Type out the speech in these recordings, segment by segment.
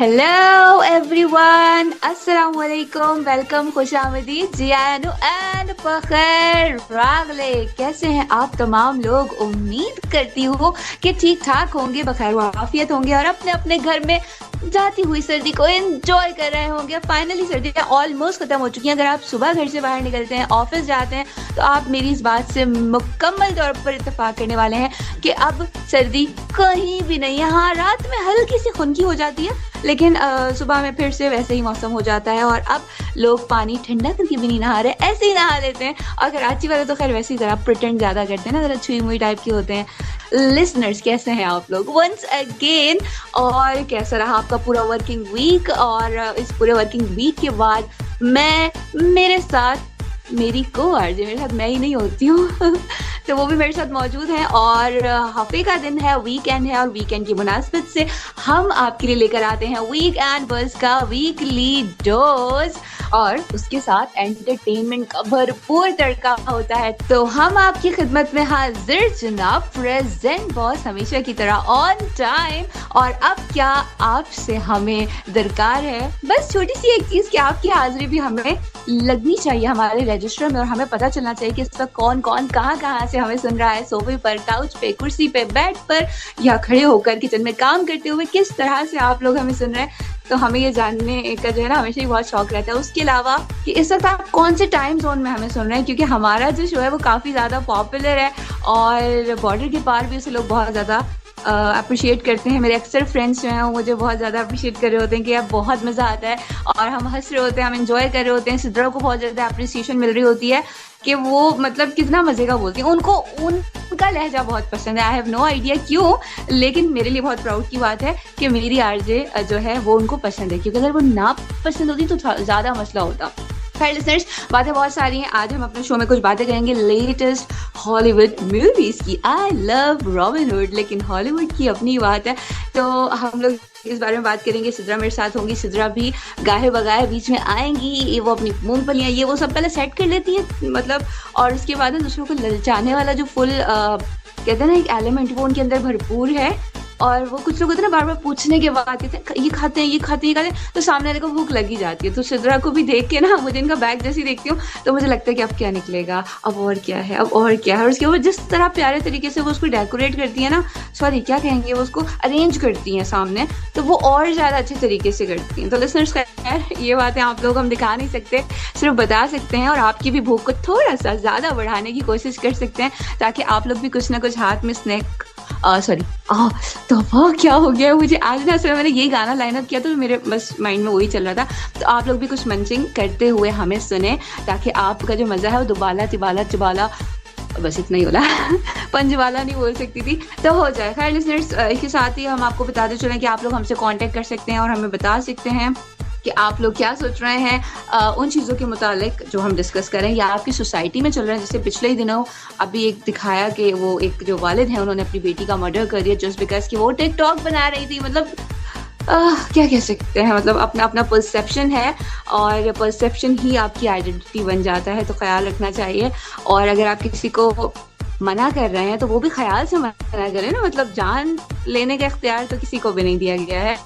Hello everyone, अस्सलाम वालेकुम, welcome, खुशामदीद, जियानो एंड बखैर रागले। कैसे हैं आप तमाम लोग? उम्मीद करती हूँ कि ठीक ठाक होंगे, बखैर वाफियत होंगे और अपने अपने घर में जाती हुई सर्दी को एंजॉय कर रहे होंगे। फाइनली सर्दियाँ ऑलमोस्ट खत्म हो चुकी हैं। अगर आप सुबह घर से बाहर निकलते हैं, ऑफिस जाते हैं, तो आप मेरी इस बात से मुकम्मल तौर पर इत्तेफाक करने वाले हैं कि अब सर्दी कहीं भी नहीं है। हाँ, रात में हल्की सी खुनकी हो जाती है, लेकिन सुबह में फिर से वैसे ही मौसम हो जाता है और अब लोग पानी ठंडा करके भी नहीं नहा रहे, ऐसे ही नहा लेते हैं। और कराची वाले तो खैर वैसे ही ज़रा प्रिटेंड ज़्यादा करते हैं ना, ज़रा छुई मुई टाइप के होते हैं। लिसनर्स, कैसे हैं आप लोग वंस अगेन? और कैसा रहा आपका पूरा वर्किंग वीक? और इस पूरे वर्किंग वीक के बाद मेरे साथ मेरी को-आरजे, मेरे साथ मैं ही नहीं होती हूँ तो वो भी मेरे साथ मौजूद हैं। और हफ्ते का दिन है, वीकेंड है, और वीकेंड की मुनासबत से हम आपके लिए लेकर आते हैं वीकेंड बज़ का वीकली डोज, और उसके साथ एंटरटेनमेंट का भरपूर तड़का होता है। तो हम आपकी खिदमत में हाजिर जनाब, प्रेजेंट बॉस, हमेशा की तरह ऑन टाइम। और अब क्या आपसे हमें दरकार है बस छोटी सी एक चीज कि आपकी हाजिरी भी हमें लगनी चाहिए हमारे रजिस्टर में, और हमें पता चलना चाहिए कि इस वक्त कौन कौन कहाँ से हमें सुन रहा है। सोफे पर, काउच पे, कुर्सी पे, बेड पर, या खड़े होकर किचन में काम करते हुए किस तरह से आप लोग हमें सुन रहे हैं। तो हमें ये जानने का जो है ना हमेशा ही बहुत शौक रहता है। उसके अलावा कि इस वक्त आप कौन से टाइम जोन में हमें सुन रहे हैं, क्योंकि हमारा जो शो है वो काफ़ी ज़्यादा पॉपुलर है और बॉर्डर के पार भी उसे लोग बहुत ज़्यादा अप्रिशिएट करते हैं। मेरे अक्सर फ्रेंड्स जो हैं वो मुझे बहुत ज़्यादा अप्रिशिएट कर रहे होते हैं कि यार बहुत मज़ा आता है, और हम हंस रहे होते हैं, हम एंजॉय कर रहे होते हैं। सिद्रा को बहुत ज़्यादा अप्रिसिएशन मिल रही होती है कि वो मतलब कितना मज़े का बोलती हैं। उनको उनका लहजा बहुत पसंद है। आई हैव नो आइडिया क्यों, लेकिन मेरे लिए बहुत प्राउड की बात है कि मेरी आरजे जो है वो उनको पसंद है, क्योंकि अगर वो ना पसंद होती तो ज़्यादा मसला होता। खैर लिसनर्स, बातें बहुत सारी हैं। आज हम अपने शो में कुछ बातें करेंगे लेटेस्ट हॉलीवुड मूवीज की। आई लव रॉबिन हुड, लेकिन हॉलीवुड की अपनी बात है, तो हम लोग इस बारे में बात करेंगे। सिद्रा मेरे साथ होंगी, सिद्रा भी गाहे बगाए बीच में आएंगी। वो अपनी मूंगफलियाँ ये वो सब पहले सेट कर लेती है, मतलब, और उसके बाद दूसरों को ललचाने वाला जो फुल कहते हैं ना एक एलिमेंट, वो उनके अंदर भरपूर है। और वो कुछ लोग होते हैं ना बार बार पूछने के बाद कहते हैं ये खाते हैं, ये खाते हैं, ये खाते हैं, तो सामने वाले को भूख लगी जाती है। तो सिद्रा को भी देख के ना मुझे इनका बैग जैसे देखती हूँ तो मुझे लगता है कि अब क्या निकलेगा, अब और क्या है, अब और क्या है। और उसके बाद जिस तरह प्यारे तरीके से वो उसको डेकोरेट करती है ना, सॉरी क्या कहेंगे, वो उसको अरेंज करती हैं सामने, तो वो और ज़्यादा अच्छे तरीके से करती हैं। तो लिसनर्स, खैर ये बातें आप लोग हम दिखा नहीं सकते, सिर्फ बता सकते हैं, और आपकी भी भूख को थोड़ा सा ज़्यादा बढ़ाने की कोशिश कर सकते हैं, ताकि आप लोग भी कुछ ना कुछ हाथ में स्नैक तो वो क्या हो गया मुझे आज ना, असल में मैंने यही गाना लाइन अप किया तो मेरे बस माइंड में वही चल रहा था। तो आप लोग भी कुछ मंचिंग करते हुए हमें सुने, ताकि आपका जो मज़ा है वो दुबाला तिबाला चबाला, बस इतना ही बोला पंजवाला नहीं बोल सकती थी, तो हो जाए। खैर लिसनर्स, इसके साथ ही हम आपको बताते चलें कि आप लोग हमसे कांटेक्ट कर सकते हैं और हमें बता सकते हैं कि आप लोग क्या सोच रहे हैं उन चीज़ों के मुतालिक जो हम डिस्कस करें, या आपकी सोसाइटी में चल रहे हैं। जैसे पिछले ही दिनों अभी एक दिखाया कि वो एक जो वालिद हैं उन्होंने अपनी बेटी का मर्डर कर दिया जस्ट बिकॉज कि वो टिकटॉक बना रही थी। मतलब क्या कह सकते हैं, मतलब अपना अपना परसेप्शन है, और परसेप्शन ही आपकी आइडेंटिटी बन जाता है, तो ख्याल रखना चाहिए। और अगर आप किसी को मना कर रहे हैं तो वो भी ख्याल से मना करें ना, मतलब जान लेने का इख्तियार तो किसी को भी नहीं दिया गया है,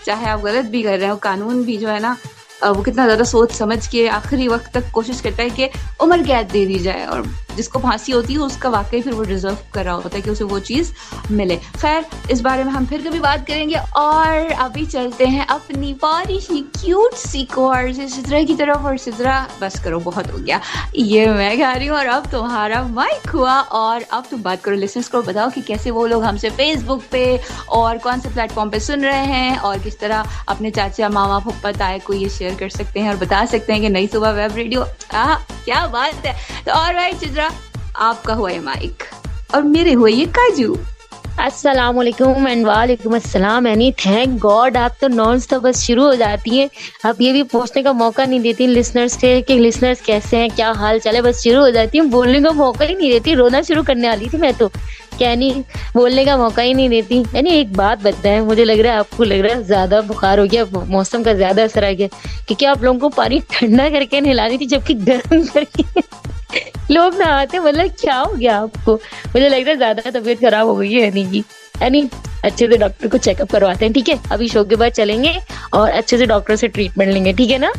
चाहे आप गलत भी कर रहे हो। कानून भी जो है ना वो कितना ज़्यादा सोच समझ के आखिरी वक्त तक कोशिश करता है कि उम्र कैद दे दी जाए, और जिसको फांसी होती है उसका वाकई फिर वो डिजर्व कर रहा होता है कि उसे वो चीज़ मिले। खैर इस बारे में हम फिर कभी बात करेंगे, और अभी चलते हैं अपनी बारिश सी क्यूट सी कोर से सिद्रा की तरफ। और सिद्रा बस करो, बहुत हो गया, ये मैं गा रही हूँ और अब तुम्हारा माइक हुआ, और अब तुम बात करो। लिसनर्स को बताओ कि कैसे वो लोग हमसे फेसबुक पे और कौन से प्लेटफॉर्म पे सुन रहे हैं, और किस तरह अपने चाचा मामा फुप्पा ताए को ये शेयर कर सकते हैं और बता सकते हैं कि नई सुबह वेब रेडियो क्या बात है। तो और भाई चित्रा, आपका हुआ ये माइक और मेरे हुए ये काजू। अस्सलामुअलैकुम एंड वालेकुम अस्सलाम। एनी थैंक गॉड, आप तो नॉन स्टॉप बस शुरू हो जाती हैं, आप ये भी पूछने का मौका नहीं देती लिसनर्स के कि लिसनर्स कैसे हैं, क्या हाल चाल है, बस शुरू हो जाती हैं, बोलने का मौका ही नहीं देती। रोना शुरू करने वाली थी मैं तो, क्या नहीं, बोलने का मौका ही नहीं देती। यानी एक बात बताएं, मुझे लग रहा है आपको लग रहा है ज्यादा बुखार हो गया, मौसम का ज्यादा असर आ गया, क्योंकि आप लोगों को पानी ठंडा करके नहला रही थी जबकि गर्म करके लोग नहाते। मतलब क्या हो गया आपको? मुझे लग रहा है ज्यादा तबीयत खराब हो गई है यानी अच्छे से डॉक्टर को चेकअप करवाते हैं, ठीक है। अभी शो के बाद चलेंगे और अच्छे से डॉक्टर से ट्रीटमेंट लेंगे, ठीक है ना।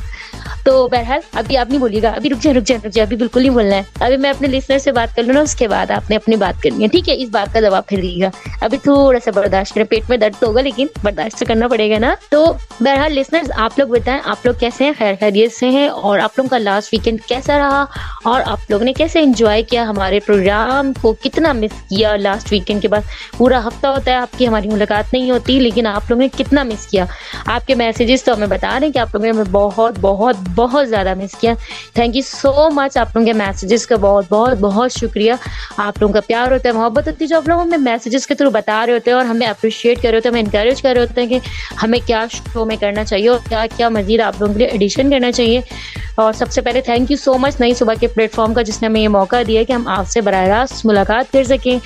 तो बहरहाल अभी आप नहीं बोलिएगा, अभी रुक जाए, अभी बिल्कुल नहीं बोलना है। अभी मैं अपने लिसनर से बात कर लूँ ना, उसके बाद आपने अपनी बात करनी है, ठीक है। इस बात का जवाब फिर दीजिएगा। अभी थोड़ा सा बर्दाश्त करें, पेट में दर्द तो होगा लेकिन बर्दाश्त तो करना पड़ेगा ना। तो बहरहाल लिसनर्स, आप लोग बताएं आप लोग कैसे हैं, खैर खैरियत से हैं, और आप लोगों का लास्ट वीकेंड कैसा रहा, और आप लोगों ने कैसे एंजॉय किया हमारे प्रोग्राम को, कितना मिस किया लास्ट वीकेंड के बाद। पूरा हफ्ता होता है आपकी हमारी मुलाकात नहीं होती, लेकिन आप लोगों ने कितना मिस किया। आपके मैसेजेस तो हमें बता रहे हैं कि आप लोगों ने हमें बहुत बहुत बहुत ज्यादा मिस किया। थैंक यू सो मच, आप लोगों के मैसेजेस का बहुत बहुत बहुत शुक्रिया। आप लोगों का प्यार होता है, मोहब्बत होती है, जो आप लोग हमें मैसेजेस के थ्रू बता रहे होते हैं और हमें अप्रिशिएट कर रहे होते हैं, हमें इंकरेज कर रहे होते हैं कि हमें क्या शो में करना चाहिए और क्या क्या मजीद आप लोगों के लिए एडिशन करना चाहिए। और सबसे पहले थैंक यू सो मच नई सुबह के प्लेटफॉर्म का, जिसने हमें ये मौका दिया कि हम आपसे बराह रास्त मुलाकात कर सकें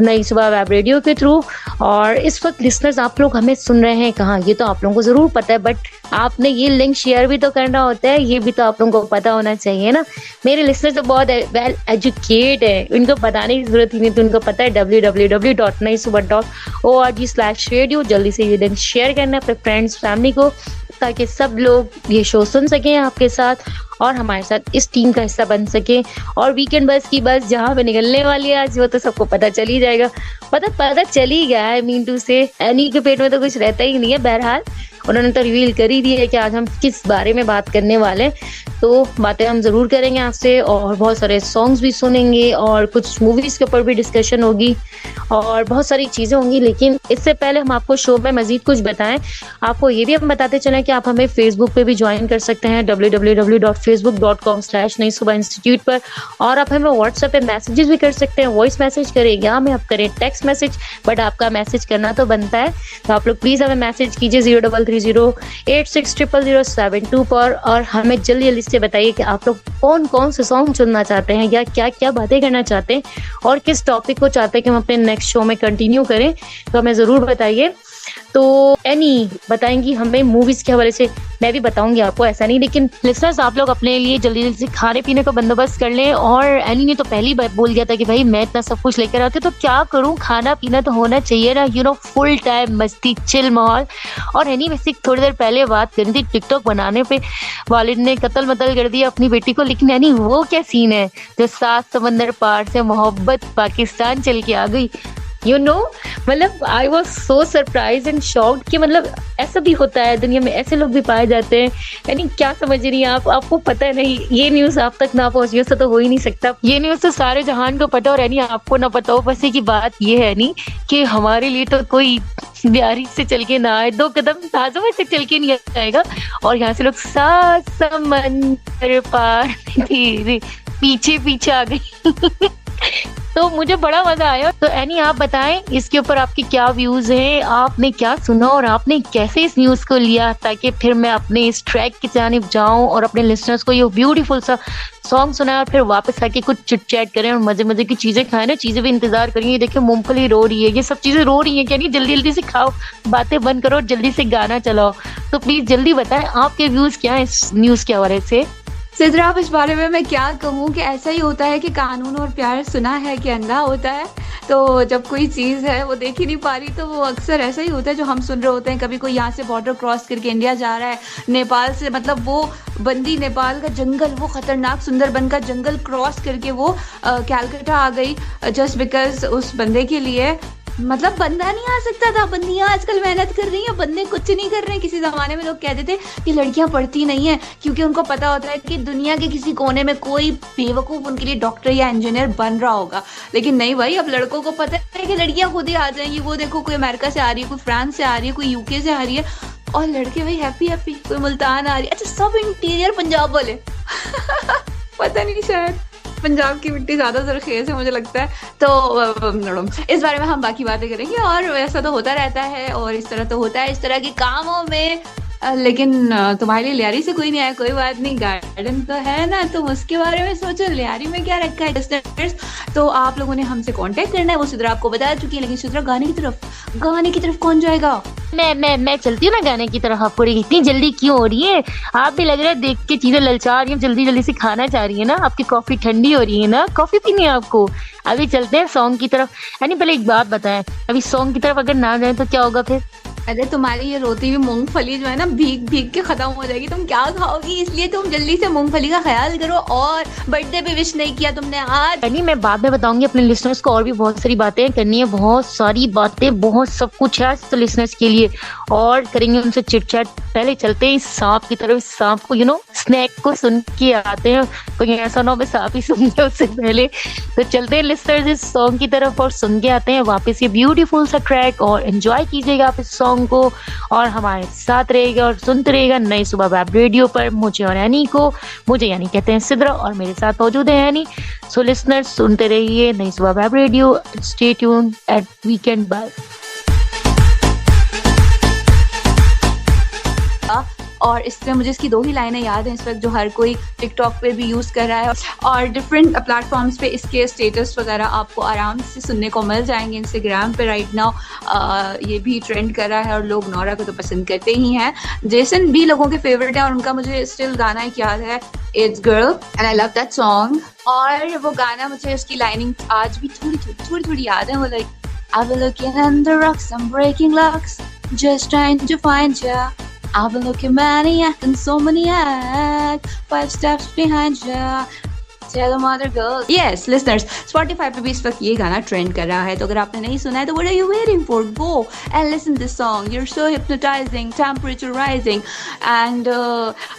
नई सुबह वेब रेडियो के थ्रू। और इस वक्त लिसनर्स आप लोग हमें सुन रहे हैं कहाँ, ये तो आप लोगों को जरूर पता है, बट आपने ये लिंक शेयर भी तो करना होता है, ये भी तो आप लोगों को पता होना चाहिए ना। मेरे लिसनर्स तो बहुत वेल एजुकेट है, उनको बताने की जरूरत ही नहीं थी, उनको पता है www.naisubah.org/radio। जल्दी से ये लिंक शेयर करना अपने फ्रेंड्स फैमिली को, ताकि सब लोग ये शो सुन सकें आपके साथ और हमारे साथ इस टीम का हिस्सा बन सके। और वीकेंड बस की बस जहाँ पे निकलने वाली है आज, वो तो सबको पता चल ही जाएगा, पता चल ही गया है। मीन टू से एनी के पेट में तो कुछ रहता ही नहीं है। बहरहाल उन्होंने तो रिवील कर ही दिया है कि आज हम किस बारे में बात करने वाले हैं। तो बातें हम जरूर करेंगे आपसे, और बहुत सारे सॉन्ग्स भी सुनेंगे, और कुछ मूवीज के ऊपर भी डिस्कशन होगी, और बहुत सारी चीजें होंगी। लेकिन इससे पहले हम आपको शो में मजीद कुछ बताएं, आपको ये भी हम बताते चलें कि आप हमें फेसबुक पे भी ज्वाइन कर सकते हैं www.facebook.com/नई इंस्टीट्यूट पर। और आप हमें व्हाट्सएप पे मैसेजेस भी कर सकते हैं, वॉइस मैसेज करें या हमें आप करें टेक्स्ट मैसेज, बट आपका मैसेज करना तो बनता है। तो आप लोग प्लीज हमें मैसेज कीजिए 0330860007 पर, और हमें जल्दी जल्दी से बताइए कि आप लोग कौन कौन से सॉन्ग सुनना चाहते हैं, या क्या क्या बातें करना चाहते हैं, और किस टॉपिक को चाहते हैं कि हम अपने नेक्स्ट शो में कंटिन्यू करें, तो हमें जरूर बताइए। तो एनी बताएंगी हमें मूवीज के हवाले से, मैं भी बताऊंगी आपको, ऐसा नहीं। लेकिन लिसनर्स आप लोग अपने लिए जल्दी जल्दी से खाने पीने का बंदोबस्त कर लें। और एनी ने तो पहली बार बोल दिया था कि भाई मैं इतना सब कुछ लेकर आती हूँ तो क्या करूँ, खाना पीना तो होना चाहिए ना, फुल टाइम मस्ती चिल माहौल। और एनी वैसे थोड़ी देर पहले बात करी थी, टिकटॉक बनाने पे वालिद ने कत्ल मतल कर दिया अपनी बेटी को, लेकिन एनी वो क्या सीन है जो 7 समंदर पार से मोहब्बत पाकिस्तान चल के आ गई। मतलब I was so surprise and shocked कि मतलब ऐसा भी होता है दुनिया में, ऐसे लोग भी पाए जाते हैं। यानी क्या समझ रही हैं आपको पता है नहीं, ये न्यूज आप तक ना पहुंची तो हो ही नहीं सकता। ये न्यूज तो सारे जहान को पता, और यानी आपको ना पता हो। बस की बात ये है नहीं कि हमारे लिए तो कोई बिहारी से चल के ना आए, 2 कदम ताजों में से चल के नहीं आएगा, और यहाँ से लोग 7 समंदर पार पीछे पीछे आ गई। तो मुझे बड़ा मजा आया। तो एनी आप बताएं इसके ऊपर आपके क्या व्यूज हैं, आपने क्या सुना और आपने कैसे इस न्यूज को लिया, ताकि फिर मैं अपने इस ट्रैक की जानिब जाऊं और अपने लिसनर्स को ये ब्यूटीफुल सा सॉन्ग सुनाए, और फिर वापस आके कुछ चिट चैट करें और मजे मजे की चीजें खाएं ना। चीजें भी इंतजार करेंगे, देखिए मूंगफली रो रही है, ये सब चीजें रो रही है, क्या नहीं, जल्दी जल्दी से खाओ, बातें बंद करो, जल्दी से गाना चलाओ। तो प्लीज जल्दी बताएं आपके व्यूज क्या है इस न्यूज के हवाले से। सिद्रा, अब इस बारे में मैं क्या कहूँ कि ऐसा ही होता है कि कानून और प्यार सुना है कि अंधा होता है। तो जब कोई चीज़ है वो देख ही नहीं पा रही, तो वो अक्सर ऐसा ही होता है जो हम सुन रहे होते हैं। कभी कोई यहाँ से बॉर्डर क्रॉस करके इंडिया जा रहा है, नेपाल से, मतलब वो बंदी नेपाल का जंगल, वो खतरनाक सुंदरबन का जंगल क्रॉस करके वो कैलकाटा आ गई, जस्ट बिकॉज उस बंदे के लिए, मतलब बंदा नहीं आ सकता था। बंदियां आजकल मेहनत कर रही हैं, बंदे कुछ नहीं कर रहे हैं। किसी जमाने में लोग कहते थे कि लड़कियां पढ़ती नहीं है, क्योंकि उनको पता होता है कि दुनिया के किसी कोने में कोई बेवकूफ उनके लिए डॉक्टर या इंजीनियर बन रहा होगा। लेकिन नहीं भाई, अब लड़कों को पता है कि लड़कियां खुद ही आ जाएंगी। वो देखो, कोई अमेरिका से आ रही है, कोई फ्रांस से आ रही है, कोई यूके से आ रही है, और लड़के भाई हैप्पी हैप्पी, कोई मुल्तान आ रही है। अच्छा, सब इंटीरियर पंजाब वाले पता नहीं, शायद पंजाब की मिट्टी ज्यादा जरखेज है मुझे लगता है। तो इस बारे में हम बाकी बातें करेंगे, और वैसा तो होता रहता है, और इस तरह तो होता है इस तरह के कामों में। लेकिन तुम्हारे लिए लियारी से कोई नहीं आया, कोई बात नहीं, गार्डन तो है ना, तुम उसके बारे में सोचो, लियारी में क्या रखा है लिसनर्स। तो आप लोगों ने हमसे कांटेक्ट करना है, वो सिद्रा आपको बता चुकी है। लेकिन सिद्रा, गाने की तरफ कौन जाएगा? मैं चलती हूँ ना गाने की तरफ। आपको इतनी जल्दी क्यों हो रही है? आप भी लग रहा है देख के चीजें ललचा रही हैं, जल्दी जल्दी से खाना चाह रही है ना। आपकी कॉफी ठंडी हो रही है ना, कॉफी पीनी है आपको। अभी चलते हैं सॉन्ग की तरफ। यानी पहले एक बात बताएं, अभी सॉन्ग की तरफ अगर ना जाए तो क्या होगा फिर? अरे तुम्हारी ये रोती हुई मूंगफली जो है ना भीग भीग के खत्म हो जाएगी, तुम क्या खाओगी? इसलिए तुम जल्दी से मूंगफली का ख्याल करो। और बर्थडे भी विश नहीं किया तुमने आज। यानी मैं बाद में बताऊंगी अपने लिसनर्स को, और भी बहुत सारी बातें करनी है, बहुत सारी बातें, बहुत सब कुछ है आज तो लिसनर्स के लिए, और करेंगे उनसे चिट चैट। पहले चलते हैं इस सांप की तरफ। सांप को स्नैक को सुन के आते हैं, कोई ऐसा ना हो मैं सांप ही सुन गया उससे पहले। तो चलते हैं लिसनर्स इस सॉन्ग की तरफ और सुन के आते हैं वापस ये ब्यूटीफुल सा ट्रैक, और एंजॉय कीजिएगा आप इस सॉन्ग को और हमारे साथ रहेगा और सुनते रहेगा नई सुबह वेब रेडियो पर। मुझे और यानी को, मुझे यानी कहते हैं सिद्रा, और मेरे साथ मौजूद है यानी। सो लिसनर्स सुनते रहिए नई सुबह web radio. Stay tune at weekend. Bye. और इससे मुझे इसकी 2 ही लाइनें याद हैं इस वक्त, जो हर कोई टिकटॉक पे भी यूज़ कर रहा है, और डिफरेंट प्लेटफॉर्म्स पे इसके स्टेटस वगैरह आपको आराम से सुनने को मिल जाएंगे। इंस्टाग्राम पे राइट नाउ ये भी ट्रेंड कर रहा है, और लोग नोरा को तो पसंद करते ही हैं। जेसन भी लोगों के फेवरेट है, और उनका मुझे स्टिल गाना एक याद है, it's girl, and I love that song. और वो गाना मुझे उसकी लाइनिंग आज भी थोड़ी याद है। वो like I've been looking under rocks, I'm breaking locks, just trying to find ya. I've been looking maniac and so maniac, 5 steps behind ya. Tell them other girls. Yes, listeners, Spotify पे भी इस वक्त ये गाना trend कर रहा है, तो अगर आपने नहीं सुना है तो what are you waiting for? Go and listen this song. You're so hypnotizing, temperature rising. And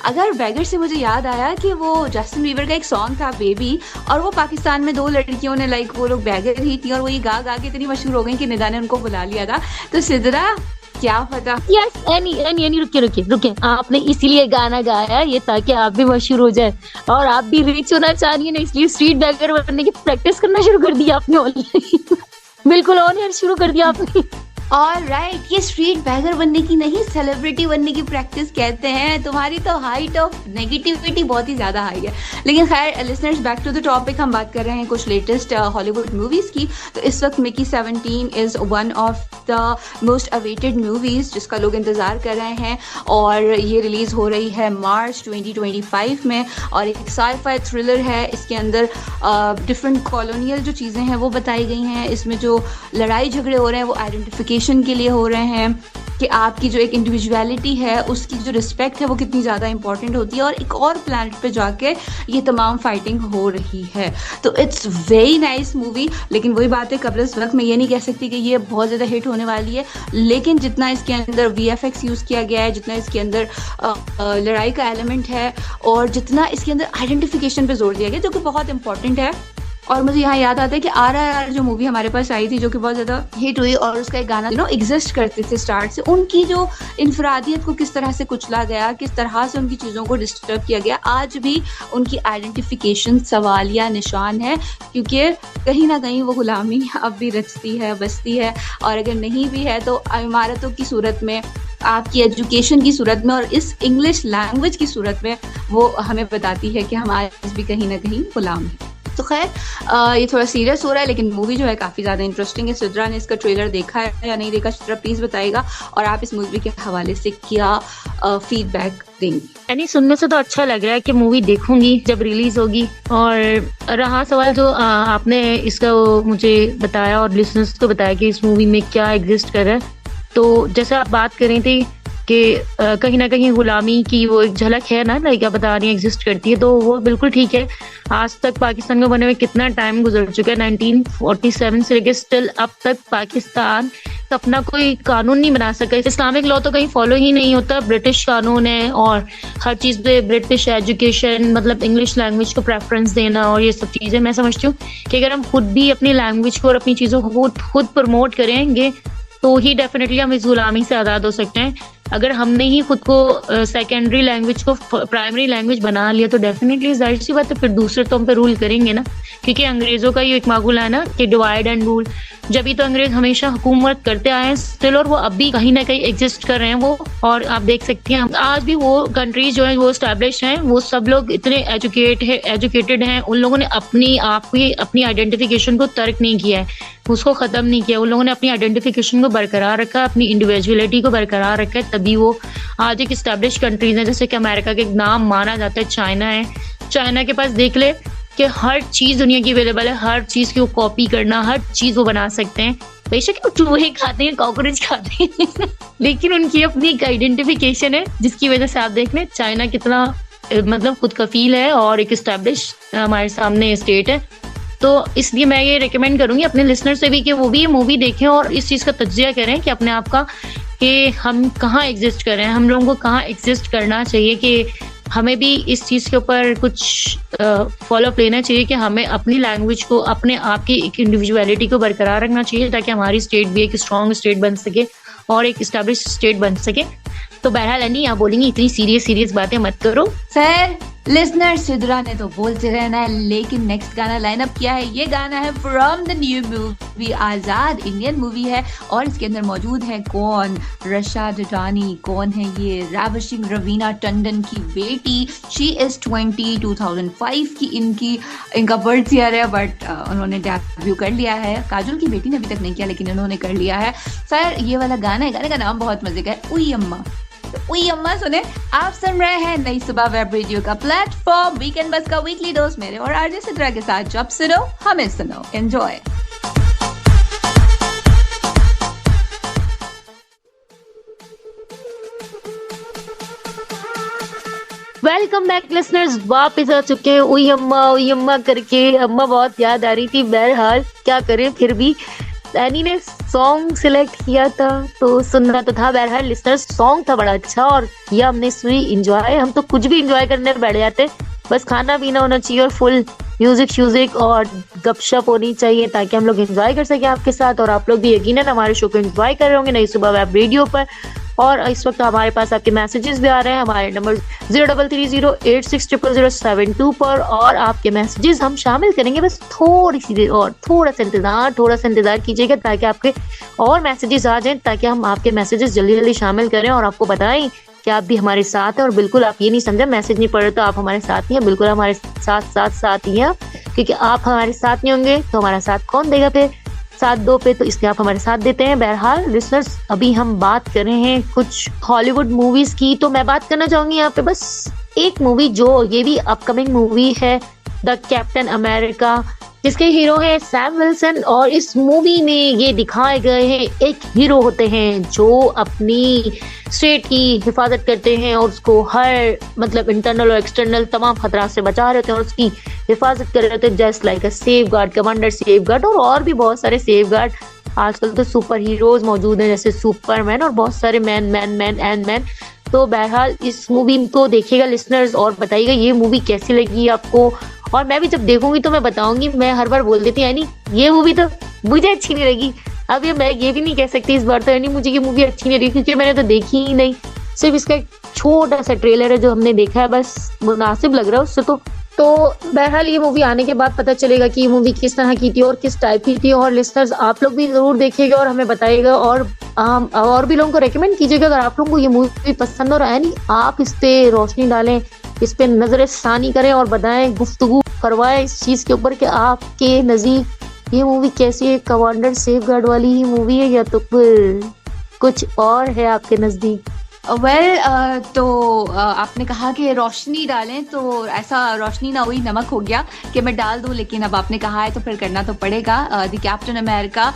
अगर बैगर से मुझे याद आया कि वो जस्टिन बीबर का एक सॉन्ग था बेबी, और वो पाकिस्तान में 2 लड़कियों ने लाइक वो लोग बैगर ही थी, और वो ये गा गा के इतनी मशहूर हो गई कि निदा ने उनको बुला लिया था। तो सिद्रा क्या पता। यस एनी रुकिए। आपने इसीलिए गाना गाया ये ताकि आप भी मशहूर हो जाए, और आप भी रीच होना चाह रही है ना, इसलिए स्ट्रीट बैगर बनने की प्रैक्टिस करना शुरू कर दिया आपने ऑलरेडी। बिल्कुल ऑन एयर शुरू कर दिया आपने। ऑलराइट, ये स्ट्रीट बैगर बनने की नहीं, सेलिब्रिटी बनने की प्रैक्टिस कहते हैं। तुम्हारी तो हाइट ऑफ नेगेटिविटी बहुत ही ज़्यादा हाई है। लेकिन खैर listeners, back to the topic, हम बात कर रहे हैं कुछ लेटेस्ट हॉलीवुड मूवीज़ की। तो इस वक्त Mickey 17 is one of the most awaited movies जिसका लोग इंतज़ार कर रहे हैं, और ये रिलीज़ हो रही है मार्च 2025 में, और एक साइ-फाई थ्रिलर है। इसके अंदर डिफरेंट कॉलोनियल जो चीज़ें हैं वो बताई गई हैं। इसमें जो लड़ाई झगड़े हो रहे हैं वो आइडेंटिफिकेशन के लिए हो रहे हैं, कि आपकी जो एक इंडिविजुअलिटी है उसकी जो रिस्पेक्ट है वो कितनी ज़्यादा इंपॉर्टेंट होती है, और एक और प्लैनेट पे जाके ये तमाम फाइटिंग हो रही है। तो इट्स वेरी नाइस मूवी। लेकिन वही बात है, कबल इस वक्त मैं ये नहीं कह सकती कि ये बहुत ज़्यादा हिट होने वाली है, लेकिन जितना इसके अंदर VFX यूज़ किया गया है, जितना इसके अंदर लड़ाई का एलिमेंट है, और जितना इसके अंदर आइडेंटिफिकेशन पे जोर दिया गया, जो कि बहुत इंपॉर्टेंट है। और मुझे यहाँ याद आता है कि RRR जो मूवी हमारे पास आई थी, जो कि बहुत ज़्यादा हिट हुई, और उसका एक गाना एग्जिस्ट करते थे स्टार्ट से, उनकी जो इनफरादियत को किस तरह से कुचला गया, किस तरह से उनकी चीज़ों को डिस्टर्ब किया गया, आज भी उनकी आइडेंटिफिकेशन सवाल या निशान है, क्योंकि कहीं ना कहीं वो गुलामी अब भी रचती है, बसती है, और अगर नहीं भी है तो इमारतों की सूरत में, आपकी एजुकेशन की सूरत में, और इस इंग्लिश लैंग्वेज की सूरत में वो हमें बताती है कि हम आज भी कहीं ना कहीं गुलाम हैं। तो खैर ये थोड़ा सीरियस हो रहा है, लेकिन मूवी जो है काफ़ी ज़्यादा इंटरेस्टिंग है। सिद्रा ने इसका ट्रेलर देखा है या नहीं देखा, सिद्रा प्लीज़ बताइएगा, और आप इस मूवी के हवाले से क्या फीडबैक देंगी? यानी सुनने से तो अच्छा लग रहा है कि मूवी देखूंगी जब रिलीज होगी। और रहा सवाल जो आपने इसका मुझे बताया और लिसनर्स को बताया कि इस मूवी में क्या एग्जिस्ट कर रहा है, तो जैसे आप बात कर रही थी कि कहीं ना कहीं गुलामी की वो एक झलक है ना, लाइक आप बता रही हैं एग्जिस्ट करती है, तो वो बिल्कुल ठीक है। आज तक पाकिस्तान को बने हुए कितना टाइम गुजर चुका है, 1947 से लेकर स्टिल अब तक पाकिस्तान अपना कोई कानून नहीं बना सका। इस्लामिक लॉ तो कहीं फॉलो ही नहीं होता, ब्रिटिश कानून है, और हर चीज़ पे ब्रिटिश एजुकेशन, मतलब इंग्लिश लैंग्वेज को प्रेफरेंस देना, और ये सब चीज़ें मैं समझती हूँ कि अगर हम खुद भी अपनी लैंग्वेज को और अपनी चीज़ों को खुद प्रमोट करेंगे तो ही डेफिनेटली हम इस गुलामी से आज़ाद हो सकते हैं। अगर हमने ही खुद को सेकेंडरी लैंग्वेज को प्राइमरी लैंग्वेज बना लिया तो डेफिनेटली जाहिर सी बात है फिर दूसरे तो हम पे रूल करेंगे ना, क्योंकि अंग्रेज़ों का ये एक माकूल है ना कि डिवाइड एंड रूल। जब भी तो अंग्रेज हमेशा हुकूमत करते आए हैं स्टिल, और वो अब भी कहीं ना कहीं एग्जिस्ट कर रहे हैं वो। और आप देख सकते हैं आज भी वो कंट्रीज जो है वो स्टैब्लिश हैं, वो सब लोग इतने एजुकेटेड हैं, उन लोगों ने अपनी अपनी आइडेंटिफिकेशन को तर्क नहीं किया है, उसको खत्म नहीं किया। उन लोगों ने अपनी आइडेंटिफिकेशन को बरकरार रखा, अपनी इंडिविजुअलिटी को बरकरार रखा है, तभी वो आज एक स्टैब्लिश कंट्रीज है। जैसे कि अमेरिका के नाम माना जाता है, चाइना है, चाइना के पास देख ले कि हर चीज दुनिया की अवेलेबल है, हर चीज की वो कॉपी करना, हर चीज वो बना सकते हैं। बेशक वो चूहे खाते हैं, कॉकरोच खाते हैं लेकिन उनकी अपनी एक आइडेंटिफिकेशन है, जिसकी वजह से आप देख लें चाइना कितना मतलब खुद कफील है और एक स्टैब्लिश हमारे सामने स्टेट है। तो इसलिए मैं ये रिकमेंड करूंगी अपने लिसनर से भी कि वो भी ये मूवी देखें और इस चीज का तज्जिया करें कि अपने आप का, कि हम कहाँ एग्जिस्ट कर रहे हैं, हम लोगों को कहाँ एग्जिस्ट करना चाहिए, कि हमें भी इस चीज़ के ऊपर कुछ फॉलोअप लेना चाहिए कि हमें अपनी लैंग्वेज को, अपने आप की एक इंडिविजुअलिटी को बरकरार रखना चाहिए, ताकि हमारी स्टेट भी एक स्ट्रॉन्ग स्टेट बन सके और एक एस्टैब्लिश स्टेट बन सके। तो बहरहाल एनी, आप बोलेंगी इतनी सीरियस बातें मत करो सर। लिसनर सिद्रा ने तो बोलते रहना है, लेकिन नेक्स्ट गाना लाइनअप किया है। ये गाना है from the new movie Azad, Indian movie है, और इसके अंदर मौजूद है कौन? रशा डडानी। कौन है ये? रावशिंग रवीना टंडन की बेटी। शी इज 2005 की इनका बर्थ ईयर है, बट उन्होंने डेब्यू कर लिया है। काजोल की बेटी ने अभी तक नहीं किया, लेकिन उन्होंने कर लिया है। सर ये वाला गाना है, गाने का नाम बहुत मजे का है, उई अम्मा। उई अम्मा सुने। आप सुन रहे हैं नई सुबह वेब रेडियो का प्लेटफॉर्म वीकेंड बस का वीकली दोस्त मेरे और आरजे सिद्रा के साथ। जब सुनो हमें सुनो, एंजॉय। वेलकम बैक लिसनर्स, वापस आ चुके हैं उई अम्मा करके। अम्मा बहुत याद आ रही थी। बहरहाल क्या करें, फिर भी एनी ने सॉन्ग सिलेक्ट किया था तो सुनना तो था। बहरहाल लिसनर्स, सॉन्ग था बड़ा अच्छा और किया हमने सुनी इंजॉय। हम तो कुछ भी इंजॉय करने बैठ जाते, बस खाना पीना होना चाहिए और फुल म्यूजिक और गपशप होनी चाहिए, ताकि हम लोग एंजॉय कर सके आपके साथ। और आप लोग भी यकीनन हमारे शो को एंजॉय कर रहे होंगे नई सुबह वेब रेडियो पर। और इस वक्त हमारे पास आपके मैसेजेस भी आ रहे हैं हमारे नंबर 0330860072 पर, और आपके मैसेजेस हम शामिल करेंगे। बस थोड़ी सी देर और, थोड़ा सा इंतजार कीजिएगा, ताकि आपके और मैसेजेस आ जाएं, ताकि हम आपके मैसेजेस जल्दी शामिल करें और आपको बताएं कि आप भी हमारे साथ हैं। और बिल्कुल आप ये नहीं समझे मैसेज नहीं पढ़ रहे तो आप हमारे साथ ही हैं, बिल्कुल हमारे साथ ही हैं, क्योंकि आप हमारे साथ नहीं होंगे तो हमारा साथ कौन देगा फिर? साथ दो पे, तो इसलिए आप हमारे साथ देते हैं। बहरहाल लिसनर्स, अभी हम बात कर रहे हैं कुछ हॉलीवुड मूवीज की, तो मैं बात करना चाहूंगी यहाँ पे बस एक मूवी, जो ये भी अपकमिंग मूवी है, द कैप्टन अमेरिका, जिसके हीरो है सैम विल्सन। और इस मूवी में ये दिखाए गए हैं एक हीरो होते हैं जो अपनी स्टेट की हिफाजत करते हैं और उसको हर मतलब इंटरनल और एक्सटर्नल तमाम खतरा से बचा रहे थे और उसकी हिफाजत कर रहे थे, just like a safe guard, commander safe guard, और भी बहुत सारे सेफ गार्ड। आजकल तो सुपर हीरोज मौजूद हैं जैसे सुपरमैन और बहुत सारे मैन। तो बहरहाल इस मूवी को देखिएगा लिसनर्स और बताइएगा ये मूवी कैसी लगी आपको। और मैं भी जब देखूंगी तो मैं बताऊंगी। मैं हर बार बोल देती यानी ये मूवी तो मुझे अच्छी नहीं लगी, अब ये मैं ये भी नहीं कह सकती इस बार तो यानी मुझे ये मूवी अच्छी नहीं लगी, क्योंकि मैंने तो देखी ही नहीं। सिर्फ इसका एक छोटा सा ट्रेलर है जो हमने देखा है, बस मुनासिब लग रहा है उससे। तो बहरहाल ये मूवी आने के बाद पता चलेगा कि ये मूवी किस तरह की थी और किस टाइप की थी। और लिसनर्स, आप लोग भी जरूर देखिएगा और हमें बताइएगा और भी लोगों को रेकमेंड कीजिएगा अगर आप लोगों को ये मूवी पसंद हो रहा है। नहीं, आप इस पे रोशनी डालें, इस पे नजर सानी करें और बताएं, गुफ्तगू करवाएं इस चीज के ऊपर कि आपके नजदीक ये मूवी कैसी है, कमांडर सेफ गार्ड वाली ही मूवी है या तो फिर कुछ और है आपके नजदीक। तो आपने कहा कि रोशनी डालें, तो ऐसा रोशनी ना हुई नमक हो गया कि मैं डाल दूं, लेकिन अब आपने कहा है तो फिर करना तो पड़ेगा। The captain America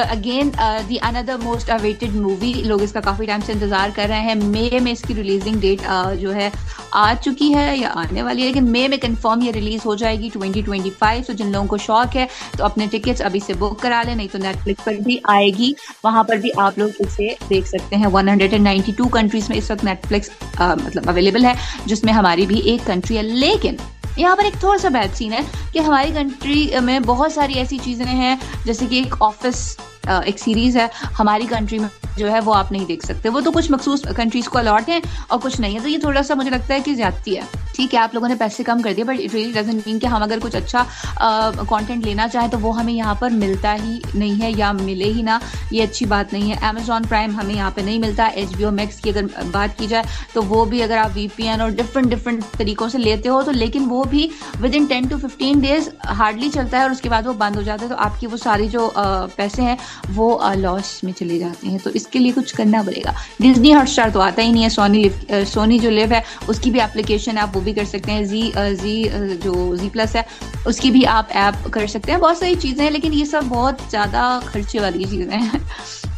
again the another most awaited movie, लोग इसका काफ़ी टाइम से इंतज़ार कर रहे हैं। मई में इसकी रिलीजिंग डेट जो है आ चुकी है या आने वाली है, लेकिन मई में कंफर्म ये रिलीज़ हो जाएगी 2025। तो जिन लोगों को शौक है तो अपने टिकट्स अभी से बुक करा लें, नहीं तो नेटफ्लिक्स पर भी आएगी, वहाँ पर भी आप लोग इसे देख सकते हैं। 192 कंट्रीज में इस वक्त नेटफ्लिक्स मतलब अवेलेबल है, जिसमें हमारी भी एक कंट्री है। लेकिन यहाँ पर एक थोड़ा सा बैड सीन है कि हमारी कंट्री में बहुत सारी ऐसी चीज़ें हैं, जैसे कि एक ऑफिस एक सीरीज है हमारी कंट्री में जो है वो आप नहीं देख सकते। वो तो कुछ मखसूस कंट्रीज को अलॉट है और कुछ नहीं है, तो ये थोड़ा सा मुझे लगता है कि ज्यादती है। ठीक है आप लोगों ने पैसे कम कर दिए, but it really doesn't mean कि हम अगर कुछ अच्छा कंटेंट लेना चाहें तो वो हमें यहाँ पर मिलता ही नहीं है या मिले ही ना, ये अच्छी बात नहीं है। Amazon प्राइम हमें यहाँ पे नहीं मिलता। HBO मैक्स की अगर बात की जाए तो वो भी अगर आप VPN और डिफरेंट तरीकों से लेते हो तो, लेकिन वो भी with in 10 to 15 days hardly चलता है और उसके बाद वो बंद हो जाता है, तो आपकी वो सारी जो पैसे हैं वो लॉस में चले जाते हैं। तो इसके लिए कुछ करना पड़ेगा। डिज्नी हॉटस्टार तो आता ही नहीं है। सोनी जो लिव है उसकी भी एप्लीकेशन है, आप वो भी कर सकते हैं। जो Z+ है उसकी भी आप ऐप कर सकते हैं। बहुत सारी चीज़ें हैं लेकिन ये सब बहुत ज़्यादा खर्चे वाली चीज़ें हैं।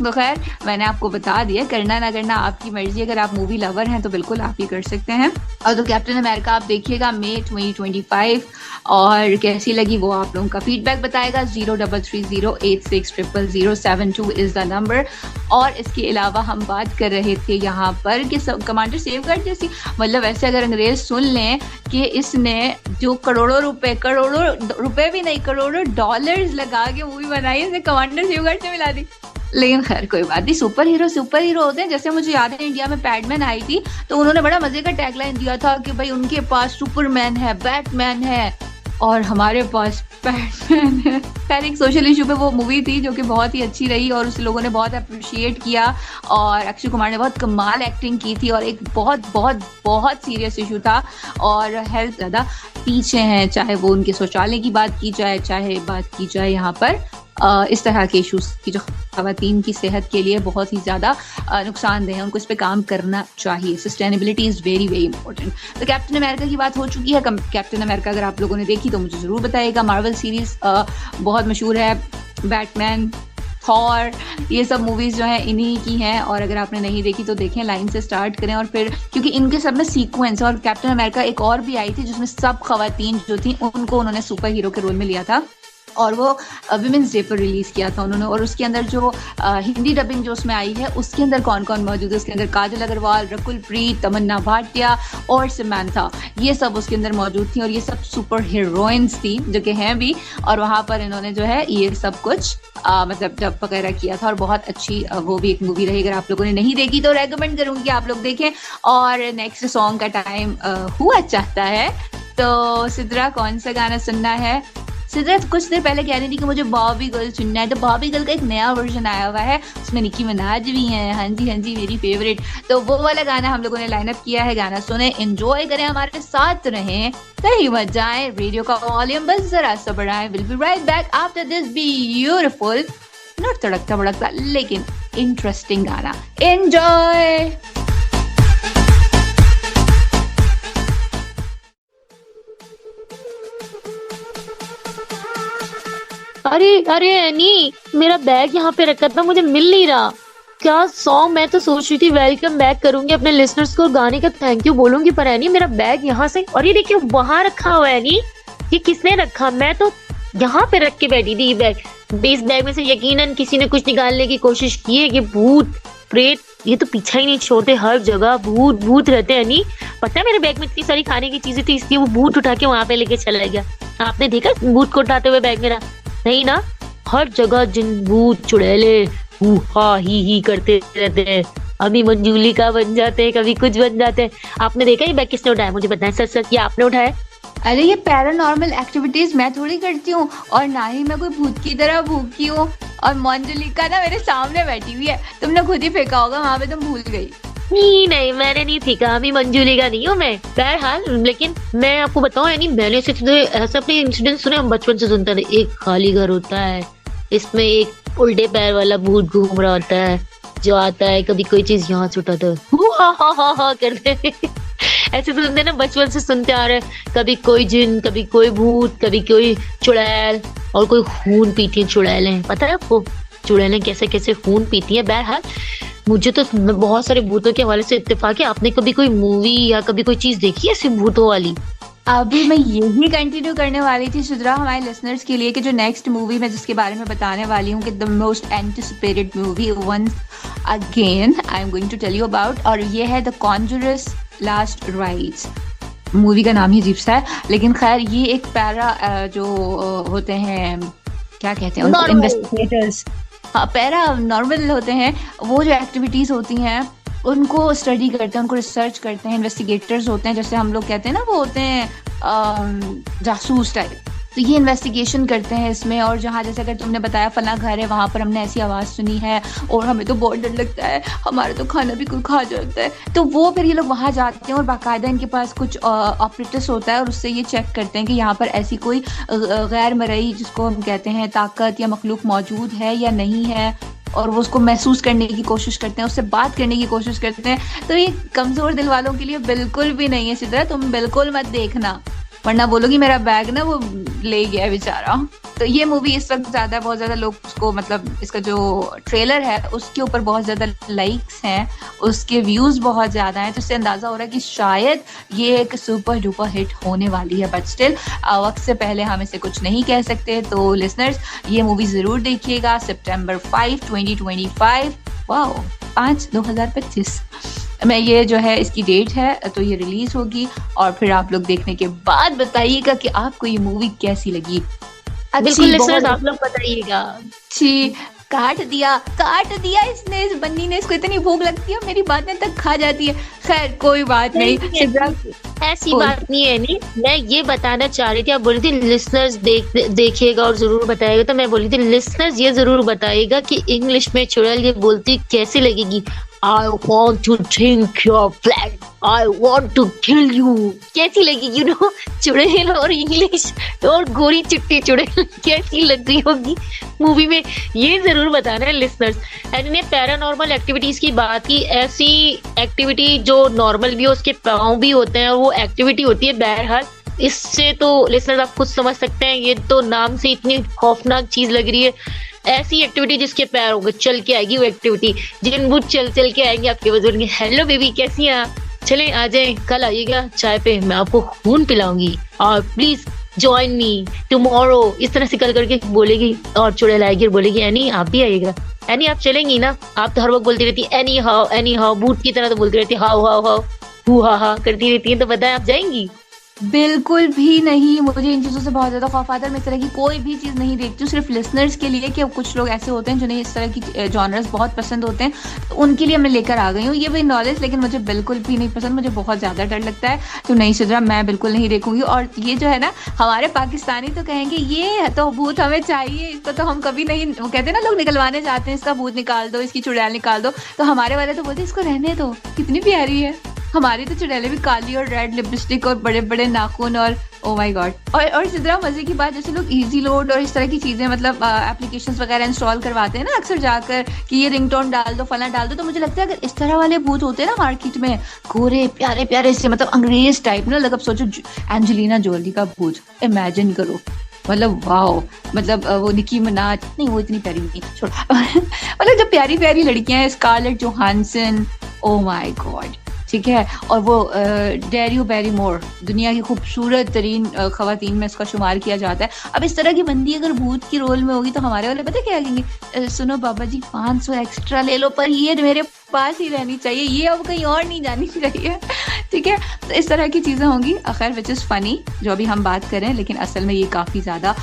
तो खैर मैंने आपको बता दिया, करना ना करना आपकी मर्जी। अगर आप मूवी लवर हैं तो बिल्कुल आप ही कर सकते हैं। और तो कैप्टन अमेरिका आप देखिएगा मई 2025, और कैसी लगी वो आप लोगों का फीडबैक बताएगा। 0330860072 इज द नंबर। और इसके अलावा हम बात कर रहे थे यहाँ पर कि कमांडर सेव कर जैसी, मतलब ऐसे अगर अंग्रेज सुन लें कि इसने जो करोड़ों रुपए भी नहीं, करोड़ों डॉलर्स लगा के मूवी बनाई, इसने कमांडर सेव कर से मिला दी। लेकिन खैर कोई बात नहीं, सुपर हीरो होते हैं। जैसे मुझे याद है इंडिया में पैडमैन आई थी तो उन्होंने बड़ा मजे का टैगलाइन दिया था कि भाई उनके पास सुपरमैन है, बैटमैन है और हमारे पास पैडमैन है। खैर एक सोशल इशू पे वो मूवी थी जो कि बहुत ही अच्छी रही और उसे लोगों ने बहुत अप्रिशिएट किया, और अक्षय कुमार ने बहुत कमाल एक्टिंग की थी, और एक बहुत बहुत बहुत सीरियस इशू था और हेल्थ ज़्यादा पीछे हैं, चाहे वो उनके शौचालय की बात की जाए, चाहे बात की जाए यहाँ पर इस तरह के इशूज़ की जो ख़वातीन की सेहत के लिए बहुत ही ज़्यादा नुकसानदेह है, उनको इस पे काम करना चाहिए। Sustainability is very very important. तो कैप्टन अमेरिका की बात हो चुकी है। कैप्टन अमेरिका अगर आप लोगों ने देखी तो मुझे ज़रूर बताइएगा। मार्वल सीरीज़ बहुत मशहूर है, बैटमैन, थॉर, ये सब मूवीज़ जो हैं इन्हीं की हैं, और अगर आपने नहीं देखी तो देखें, लाइन से स्टार्ट करें। और फिर क्योंकि इनके सब में सीक्वेंस, और कैप्टन अमेरिका एक और भी आई थी जिसमें सब ख़वातीन जो थी उनको उन्होंने सुपर हीरो के रोल में लिया था, और वो विमेंस डे पर रिलीज़ किया था उन्होंने। और उसके अंदर जो हिंदी डबिंग जो उसमें आई है उसके अंदर कौन कौन मौजूद है, उसके अंदर काजल अग्रवाल, रकुल प्रीत, तमन्ना भाटिया और समंथा, ये सब उसके अंदर मौजूद थी, और ये सब सुपर हीरोइंस थी जो कि हैं भी। और वहाँ पर इन्होंने जो है ये सब कुछ मतलब डब वगैरह किया था, और बहुत अच्छी वो भी एक मूवी रही। अगर आप लोगों ने नहीं देखी तो रेकमेंड करूँगी कि आप लोग देखें। और नेक्स्ट सॉन्ग का टाइम हुआ चाहता है, तो सिद्रा कौन सा गाना सुनना है? सिद्रा कुछ देर पहले कह रही थी कि मुझे बॉबी गर्ल सुनना है, तो बॉबी गर्ल का एक नया वर्जन आया हुआ है, उसमें निकी मिनाज भी है। हाँ जी मेरी फेवरेट, तो वो वाला गाना हम लोगों ने लाइनअप किया है। गाना सुने, एंजॉय करें, हमारे साथ रहें, कहीं मत जाएं, रेडियो का वॉल्यूम बस जरा सा बढ़ाएं। Will be right back after this beautiful, not तड़कता भड़कता लेकिन इंटरेस्टिंग गाना। एंजॉय। अरे एनी, मेरा बैग यहाँ पे रखा था, मुझे मिल नहीं रहा। क्या सॉन्ग, मैं तो सोच रही थी वेलकम बैक करूंगी अपने लिसनर्स को, गाने का थैंक यू बोलूंगी, पर एनी मेरा बैग यहाँ से, और ये देखिए वहां रखा हुआ है। एनी ये किसने रखा? मैं तो यहाँ पे रख के बैठी थी ये बैग। इस बैग में से यकीनन किसी ने कुछ निकालने की कोशिश की है। ये भूत प्रेत ये तो पीछा ही नहीं छोड़ते, हर जगह भूत रहते हैं। नहीं पता है मेरे बैग में इतनी सारी खाने की चीजें थी, इसलिए वो भूत उठा के वहां पे लेके चला गया। आपने देखा भूत को उठाते हुए बैग मेरा? नहीं ना, हर जगह जिन भूत चुड़ैले हा ही करते रहते हैं, अभी मंजूली का बन जाते हैं, कभी कुछ बन जाते हैं। आपने देखा ये बैग किसने उठाया? मुझे बताएं सच सच, ये आपने उठाया? अरे ये पैरानॉर्मल एक्टिविटीज मैं थोड़ी करती हूँ, और ना ही मैं कोई भूत की तरह भूखी हूँ। और मंजुलिका ना मेरे सामने बैठी हुई है, तुमने खुद ही फेंका होगा वहां पे, तुम भूल गई। नहीं मैंने नहीं फेंका, अभी मंजुलिका नहीं हूँ मैं। बहरहाल लेकिन मैं आपको बताऊं, यानी मैंने ऐसा अपने इंसिडेंट सुने, हम बचपन से सुनते थे। एक खाली घर होता है, इसमें एक उल्टे पैर वाला भूत घूम रहा होता है, जो आता है कभी कोई चीज यहाँ से उठाता है हा करते ऐसे तो सुनते ना, बचपन से सुनते आ रहे हैं। कभी कोई जिन, कभी कोई भूत, कभी कोई चुड़ैल, और कोई खून पीती है चुड़ैलें। पता है आपको चुड़ैलें कैसे कैसे खून पीती है? बहरहाल मुझे तो बहुत सारे भूतों के हवाले से इत्तेफाक है। आपने कभी कोई मूवी या कभी कोई चीज देखी है ऐसी भूतों वाली? अभी मैं यही कंटिन्यू करने वाली थी सुधरा हमारे लिसनर्स के लिए कि जो नेक्स्ट मूवी मैं जिसके बारे में बताने वाली हूँ कि the most anticipated movie once again I am going to tell you about, और ये है the Conjuring Last Rites. Movie का नाम ही अजीब सा है, लेकिन खैर ये एक पैरा जो होते हैं, क्या कहते हैं उनको, इन्वेस्टिगेटर्स, हाँ पैरा नॉर्मल होते हैं, वो जो एक्टिविटीज होती हैं उनको स्टडी करते हैं, उनको रिसर्च करते हैं, इन्वेस्टिगेटर्स होते हैं, जैसे हम लोग कहते हैं ना, वो होते हैं जासूस टाइप। तो ये इन्वेस्टिगेशन करते हैं इसमें, और जहाँ जैसे अगर तुमने बताया फला घर है, वहाँ पर हमने ऐसी आवाज़ सुनी है और हमें तो बहुत डर लगता है, हमारा तो खाना भी कोई खा जाता है, तो वो फिर ये लोग वहाँ जाते हैं और बाकायदा इनके पास कुछ ऑपरेटर्स होता है और उससे ये चेक करते हैं कि यहाँ पर ऐसी कोई गैर मरई, जिसको हम कहते हैं ताकत या मखलूक, मौजूद है या नहीं है, और वो उसको महसूस करने की कोशिश करते हैं, उससे बात करने की कोशिश करते हैं। तो ये कमज़ोर दिल वालों के लिए बिल्कुल भी नहीं है सिद्रा, तुम बिल्कुल मत देखना, वरना बोलोगी मेरा बैग ना वो ले गया है बेचारा। तो ये मूवी इस वक्त ज़्यादा, बहुत ज़्यादा लोग उसको, मतलब इसका जो ट्रेलर है उसके ऊपर बहुत ज़्यादा लाइक्स हैं, उसके व्यूज़ बहुत ज़्यादा हैं, तो इससे अंदाज़ा हो रहा है कि शायद ये एक सुपर डुपर हिट होने वाली है। बट स्टिल वक्त से पहले हम इसे कुछ नहीं कह सकते। तो लिसनर्स, ये मूवी ज़रूर देखिएगा, सितंबर 5, 2025, वाओ 5/2025 में ये जो है इसकी डेट है, तो ये रिलीज होगी। और फिर आप लोग देखने के बाद बताइएगा कि आपको ये मूवी कैसी लगी। बिल्कुल लिसनर्स, आप लोग बताइएगा। अच्छी काट दिया इसने, इस बन्नी ने, इसको इतनी भूख लगती है, मेरी बातें तक खा जाती है। खैर कोई बात नहीं, ऐसी बात नहीं है। नहीं, मैं ये बताना चाह रही थी, आप बोली थी लिसनर्स देखिएगा और जरूर बताएगा, तो मैं बोली थी लिसनर्स ये जरूर बताएगा कि इंग्लिश में चुड़ैल ये बोलती कैसे लगेगी। I want to drink your blood. I want to kill you. कैसी लगी, यू नो, चुड़ैल और इंग्लिश और गोरी चिट्टी चुड़ैल कैसी लग रही होगी मूवी में, ये जरूर बताना है लिसनर्स। एंड इन्हें पैरानॉर्मल एक्टिविटीज की बात की, ऐसी एक्टिविटी जो नॉर्मल भी हो, उसके पाँव भी होते हैं और वो एक्टिविटी होती है। बहरहाल इससे तो लिसनर्स आप खुद समझ सकते हैं, ये तो नाम से इतनी खौफनाक चीज लग रही है। ऐसी एक्टिविटी जिसके पैर होंगे, चल के आएगी वो एक्टिविटी, जिन वो चल के आएंगे आपके बुजुर्ग। हेलो बेबी, कैसी हैं आप? चलें आ जाएं, कल आइएगा चाय पे, मैं आपको खून पिलाऊंगी और प्लीज ज्वाइन मी टुमारो, इस तरह से कल करके बोलेगी। और चुड़ैल आएगी और बोलेगी एनी आप भी आइएगा। एनी आप चलेंगी ना? आप तो हर वक्त बोलती रहती एनी हाउ, बूट की तरह तो बोलती रहती हाउ हाउ हाउ, हु हा करती रहती है। तो बताएं आप जाएंगी? बिल्कुल भी नहीं, मुझे इन चीज़ों से बहुत ज़्यादा खौफ आता है। मैं इस तरह की कोई भी चीज़ नहीं देखती हूँ, सिर्फ लिसनर्स के लिए, कि कुछ लोग ऐसे होते हैं जिन्हें इस तरह की जॉनर्स बहुत पसंद होते हैं, तो उनके लिए मैं लेकर आ गई हूँ ये भी नॉलेज। लेकिन मुझे बिल्कुल भी नहीं पसंद, मुझे बहुत ज़्यादा डर लगता है। तो नहीं सिद्रा, मैं बिल्कुल नहीं देखूंगी। और ये जो है ना, हमारे पाकिस्तानी तो कहेंगे ये तो भूत हमें चाहिए, इसको तो हम कभी नहीं, वो कहते हैं ना लोग निकलवाने जाते हैं, इसका भूत निकाल दो, इसकी चुड़ैल निकाल दो। तो हमारे वाले तो बोलते इसको रहने दो, कितनी प्यारी है। हमारी तो चुड़ैलें भी काली और रेड लिपस्टिक और बड़े बड़े नाखून, और ओ माय गॉड। और सिद्रा, मजे की बात, जैसे लोग इजी लोड और इस तरह की चीजें, मतलब एप्लीकेशंस वगैरह इंस्टॉल करवाते हैं ना अक्सर जाकर, कि ये रिंगटोन डाल दो, फला डाल दो। तो मुझे लगता है अगर इस तरह वाले भूत होते हैं ना मार्केट में, गोरे प्यारे प्यारे से, मतलब अंग्रेज टाइप ना, मतलब सोचो एंजेलिना जोली का भूत इमेजिन करो, मतलब वाओ, मतलब वो निकी मिनाज, नहीं वो इतनी प्यारी नहीं, छोड़ो मतलब जो प्यारी प्यारी लड़कियां हैं, Scarlett Johansson, oh my God, ठीक है। और वो ड्रू बैरिमोर, दुनिया की खूबसूरत तरीन खवातीन में इसका शुमार किया जाता है। अब इस तरह की बंदी अगर भूत की रोल में होगी तो हमारे वाले पता क्या कहेंगे, सुनो बाबा जी 500 एक्स्ट्रा ले लो, पर ये मेरे पास ही रहनी चाहिए, ये अब कहीं और नहीं जानी चाहिए, ठीक है। तो इस तरह की चीज़ें होंगी, खैर विच इज़ फनी जो अभी हम बात करें, लेकिन असल में ये काफ़ी ज़्यादा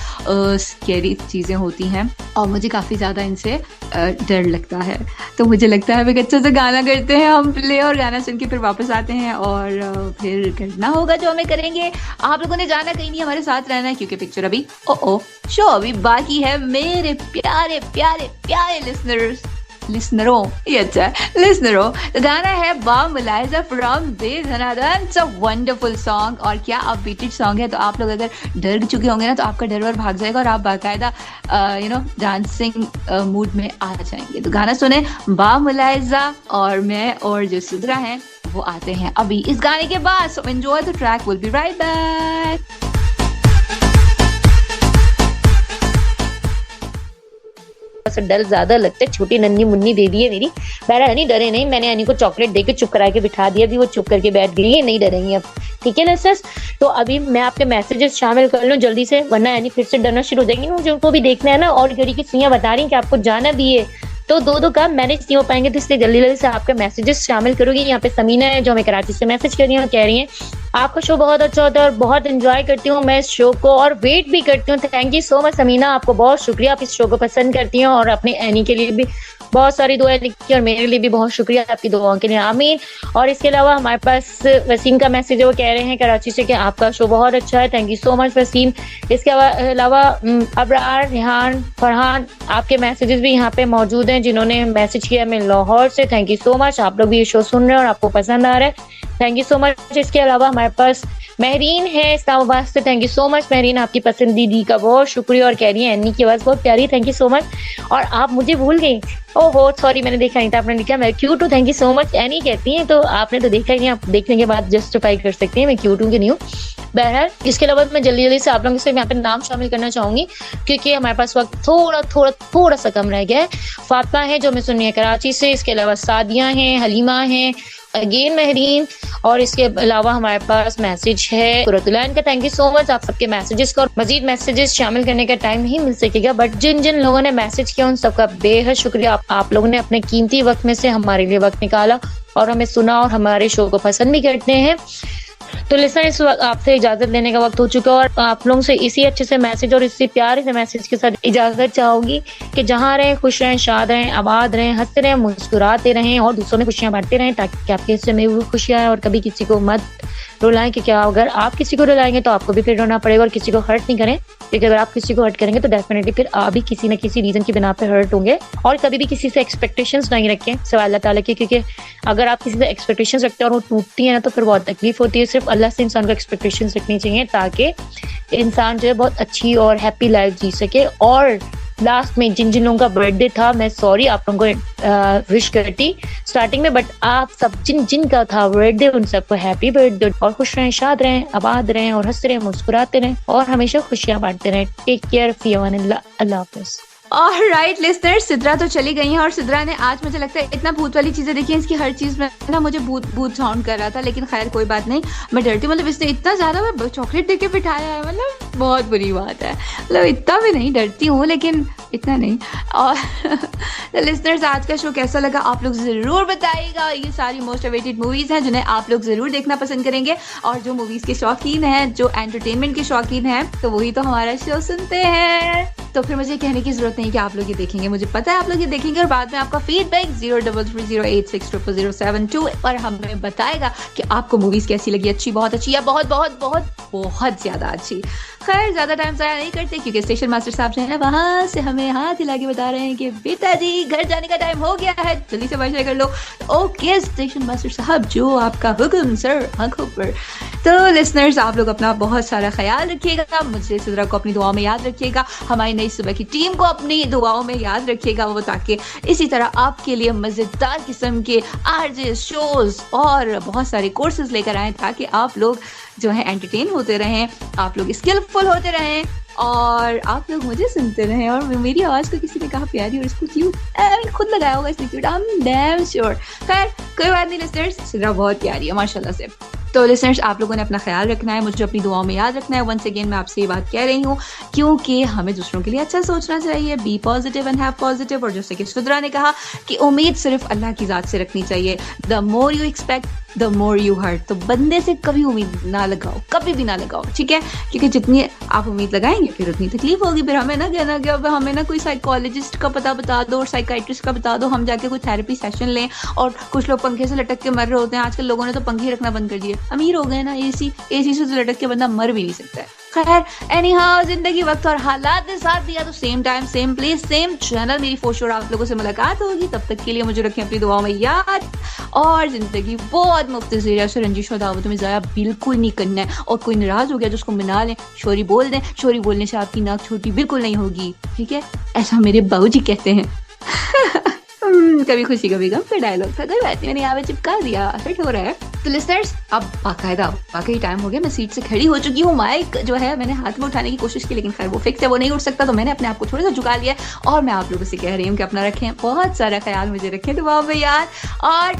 स्कैरी चीज़ें होती हैं और मुझे काफ़ी ज़्यादा इनसे डर लगता है। तो मुझे लगता है एक अच्छे से गाना करते हैं हम प्ले, और गाना सुन के फिर वापस आते हैं और फिर करना होगा जो हमें करेंगे। आप लोगों ने जाना कहीं नहीं, हमारे साथ रहना है, क्योंकि पिक्चर अभी शो अभी बाकी है मेरे प्यारे प्यारे प्यारे लिसनरों, ये अच्छा है लिसनरों। तो गाना है बा मुलायजा from De Dana Dan, it's a wonderful song, और क्या अपबीटेड सॉन्ग है। तो आप लोग अगर डर चुके होंगे ना, तो आपका डर वर भाग जाएगा और आप बाकायदा डांसिंग मूड में आ जाएंगे। तो गाना सुने, बा मुलायजा, और मैं और जो सिद्रा हैं वो आते हैं अभी इस गाने के बाद। So enjoy the track, will be right back. डर ज्यादा लगता है, छोटी नन्ही मुन्नी दे दी है मेरी। बहरहाल नहीं, डरे नहीं, मैंने अनी को चॉकलेट देके चुप करा के बिठा दिया, अभी वो चुप करके बैठ गई है, नहीं डरेंगी अब, ठीक है लिसनर्स। तो अभी मैं आपके मैसेजेस शामिल कर लूँ जल्दी से, वरना यानी फिर से डरना शुरू हो जाएंगी। मुझे उनको भी देखना है ना, और घड़ी की सुइयां बता रही कि आपको जाना भी है, तो दो काम मैनेज नहीं हो पाएंगे, तो इसलिए जल्दी से आपके मैसेजेस शामिल करोगे। यहाँ पे समीना है जो हमें कराची से मैसेज कर रही है, कह रही है आपका शो बहुत अच्छा होता है और बहुत एंजॉय करती हूँ मैं इस शो को और वेट भी करती हूँ। Thank you so much Samina, आपको बहुत शुक्रिया, आप इस शो को पसंद करती हैं और अपनी एनी के लिए भी बहुत सारी दुआएं लिखी और मेरे लिए भी बहुत शुक्रिया आपकी दुआओं के लिए, आमीन। और इसके अलावा हमारे पास वसीम का मैसेज है, वो कह रहे हैं कराची से कि आपका शो बहुत अच्छा है। Thank you so much Wasim. इसके अलावा अबरार, रेहान, फरहान, आपके मैसेजेस भी यहाँ पे मौजूद हैं जिन्होंने मैसेज किया मैं लाहौर से। थैंक यू सो मच, आप लोग भी ये शो सुन रहे हैं और आपको पसंद आ रहा है। Thank you so much. इसके अलावा हमारे पास महरीन है इस्लामाबाद से। Thank you so much Mehreen, आपकी पसंदीदी का बहुत शुक्रिया और कह रही है एनी की आवाज़ बहुत प्यारी। Thank you so much. और आप मुझे भूल गई, ओहो सॉरी, मैंने देखा नहीं था, आपने लिखा मैं क्यूट हूँ। Thank you so much. Any कहती हैं तो आपने तो देखा ही नहीं, आप देखने के बाद जस्टिफाई कर सकते हैं मैं क्यूट हूँ कि नहीं हूँ। बहरहाल इसके अलावा मैं जल्दी से आप लोगों से यहाँ पे नाम शामिल करना चाहूंगी क्योंकि हमारे पास वक्त थोड़ा सा कम रह गया है। फातिमा है जो मैं सुन रही है कराची से, इसके अलावा सादिया हैं, हलीमा हैं, अगेन महरीन, और इसके अलावा हमारे पास मैसेज है कुरतुलैन का। Thank you so much. आप सबके मैसेजेस को और मजीद मैसेजेस शामिल करने का टाइम नहीं मिल सकेगा, बट जिन जिन लोगों ने मैसेज किया उन सबका बेहद शुक्रिया। आप लोगों ने अपने कीमती वक्त में से हमारे लिए वक्त निकाला और हमें सुना और हमारे शो को पसंद भी करते हैं। तो लिसनर इस वक्त आपसे इजाजत लेने का वक्त हो चुका है और आप लोगों से इसी अच्छे से मैसेज और इसी प्यारे से मैसेज के साथ इजाजत चाहूंगी कि जहाँ रहें खुश रहें, शाद रहें, आबाद रहें, हंसते रहें, मुस्कुराते रहें और दूसरों में खुशियां बांटते रहें ताकि आपके हिस्से में भी खुशियां आए और कभी किसी को मत रुलाएं क्योंकि अगर आप किसी को रुलाएंगे तो आपको भी फिर रोना पड़ेगा और किसी को हर्ट नहीं करें क्योंकि अगर आप किसी को हर्ट करेंगे तो डेफिनेटली फिर आप भी किसी न किसी रीजन की बिना पे हर्ट होंगे। और कभी भी किसी से एक्सपेक्टेशंस नहीं रखें सिवाय अल्लाह ताला की, क्योंकि अगर आप किसी से एक्सपेक्टेशंस रखते हैं और वो टूटती है ना तो फिर बहुत तकलीफ होती है। सिर्फ अल्लाह से इंसान को एक्सपेक्टेशंस रखनी चाहिए ताकि इंसान जो है बहुत अच्छी और हैप्पी लाइफ जी सके। और लास्ट में जिन जिन लोगों का बर्थडे था मैं सॉरी आप लोगों को विश करती स्टार्टिंग में, बट आप सब जिन जिन का था बर्थडे उन सबको हैप्पी बर्थडे और खुश रहें, शाद रहें, आबाद रहें और हंसते रहें, मुस्कुराते रहें और हमेशा खुशियां बांटते रहें। टेक केयर, फी अमानिल्लाह, अल्लाह हाफ़िज़। ऑलराइट लिस्टनर्स, सिद्रा तो चली गई हैं और सिद्रा ने आज मुझे लगता है इतना भूत वाली चीजें देखी हैं, इसकी हर चीज में ना मुझे भूत भूत साउंड कर रहा था, लेकिन खैर कोई बात नहीं, मैं डरती, मतलब इसने इतना ज्यादा मैं चॉकलेट देके बिठाया है, मतलब बहुत बुरी बात है, मतलब इतना भी नहीं डरती हूँ लेकिन इतना नहीं। और तो लिस्टनर्स आज का शो कैसा लगा आप लोग जरूर बताइएगा। ये सारी मोस्ट अवेटेड मूवीज हैं जिन्हें आप लोग जरूर देखना पसंद करेंगे और जो मूवीज के शौकीन हैं, जो एंटरटेनमेंट के शौकीन हैं, तो वही तो हमारा शो सुनते हैं। तो फिर मुझे कहने की जरूरत नहीं कि आप लोग ये देखेंगे, मुझे पता है आप लोग ये देखेंगे और बाद में आपका फीडबैक 0330860072 और हमें बताएगा कि आपको मूवीज कैसी लगी, अच्छी, बहुत अच्छी या बहुत बहुत बहुत बहुत ज्यादा अच्छी। खैर ज्यादा टाइम ज़ाया नहीं करते क्योंकि स्टेशन मास्टर साहब जो है ना वहां से हमें हाथ हिला के बता रहे हैं कि बेटा जी घर जाने का टाइम हो गया है, जल्दी से बाइक कर लो। ओके स्टेशन मास्टर साहब, जो आपका हुक्म सर, आंखों पर। तो लिसनर्स आप लोग अपना बहुत सारा ख्याल रखिएगा, मुझे सिद्रा को अपनी दुआओं में याद रखिएगा, हमारी नई सुबह की टीम को अपनी दुआओं में याद रखिएगा, वो ताकि इसी तरह आपके लिए मजेदार किस्म के आरजे शोज और बहुत सारे कोर्सेज लेकर आए ताकि आप लोग जो है एंटरटेन होते रहें, आप लोग स्किलफुल होते रहें और आप लोग मुझे सुनते रहें। और मेरी आवाज को किसी ने कहा प्यारी और इसको क्यूट, खुद लगाया होगा इसने cute, I am damn sure. खैर कोई बात नहीं लिसनर्स, सिद्रा बहुत प्यारी है माशाल्लाह से। तो लिसनर्स आप लोगों ने अपना ख्याल रखना है, मुझे अपनी दुआओं में याद रखना है। वंस अगेन मैं आपसे ये बात कह रही हूँ क्योंकि हमें दूसरों के लिए अच्छा सोचना चाहिए, be positive and have positive. और जैसे कि सिद्रा ने कहा कि उम्मीद सिर्फ अल्लाह की जात से रखनी चाहिए, the more you expect the more you hurt. तो बंदे से कभी उम्मीद ना लगाओ, कभी भी ना लगाओ, ठीक है, क्योंकि जितनी आप उम्मीद लगाएंगे फिर उतनी तकलीफ होगी। फिर हमें ना कहना कि अब हमें ना कोई साइकोलॉजिस्ट का पता बता दो और साइकाइट्रिस्ट का बता दो, हम जाके कोई थेरेपी सेशन लें। और कुछ लोग पंखे से लटक के मर रहे होते हैं, आजकल लोगों ने तो पंखे रखना बंद कर दिए, अमीर हो गए ना, एसी से तो लटक के बंदा मर भी नहीं सकता है। खैर एनी हाउ, जिंदगी वक्त और हालात ने साथ दिया तो same time same place same channel मेरी फॉर श्योर आप लोगों से मुलाकात होगी। तब तक के लिए मुझे रखें अपनी दुआओं में याद और जिंदगी बहुत मुख्तसर है, रंजिश और दावतों में ज़ाया बिल्कुल नहीं करना है। और कोई नाराज हो गया तो उसको मना लें, शोरी बोल दें, शोरी बोलने से आपकी नाक छोटी बिल्कुल नहीं होगी, ठीक है, ऐसा मेरे बाबूजी कहते हैं। कभी खुशी कभी गम का डायलॉग था, कोई बात नहीं, मैंने यहाँ पे चिपका दिया, फिट हो रहा है। तो लिसनर्स अब बाकायदा वाकई टाइम हो गया, मैं सीट से खड़ी हो चुकी हूँ, माइक जो है मैंने हाथ में उठाने की कोशिश की लेकिन खैर वो फिक्स है, वो नहीं उठ सकता, तो मैंने अपने आप को थोड़ा सा झुका लिया और मैं आप लोगों से कह रही हूँ कि अपना रखें बहुत सारा ख्याल, मुझे रखें दुआओं में याद और